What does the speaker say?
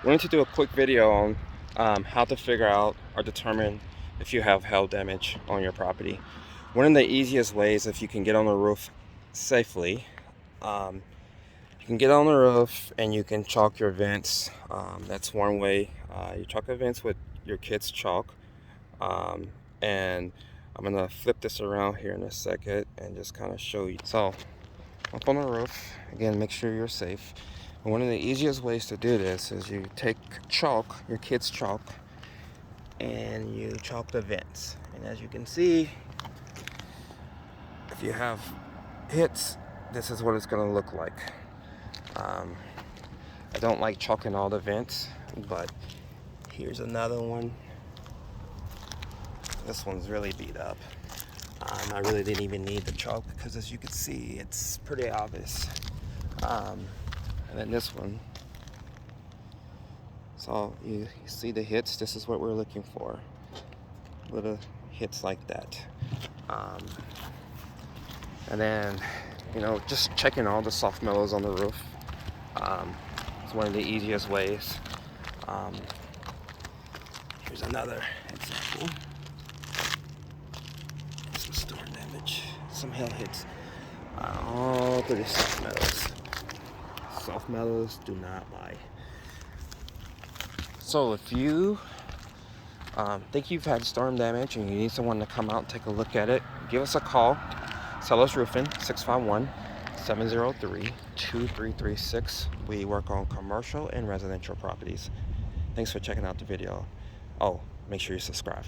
Wanted to do a quick video on how to figure out or determine if you have hail damage on your property. One of the easiest ways, if you can get on the roof safely, you can get on the roof and you can chalk your vents. That's one way. You chalk the vents with your kids' chalk. And I'm gonna flip this around here in a second and just kind of show you. So up on the roof, again, make sure you're safe. And one of the easiest ways to do this is you take chalk, your kids' chalk, and you chalk the vents. And as you can see, if you have hits, this is what it's gonna look like. I don't like chalking all the vents, but here's another one. This one's really beat up. I really didn't even need the chalk because, as you can see, it's pretty obvious. And then this one. So you see the hits. This is what we're looking for. Little hits like that. And then, just checking all the soft metals on the roof. It's one of the easiest ways. Here's another example. Some storm damage, some hail hits. All through the soft metals. Soft metals do not lie. So if you think you've had storm damage and you need someone to come out and take a look at it, give us a call. Sellers Roofing, 651-703-2336. We work on commercial and residential properties. Thanks for checking out the video. Oh, make sure you subscribe.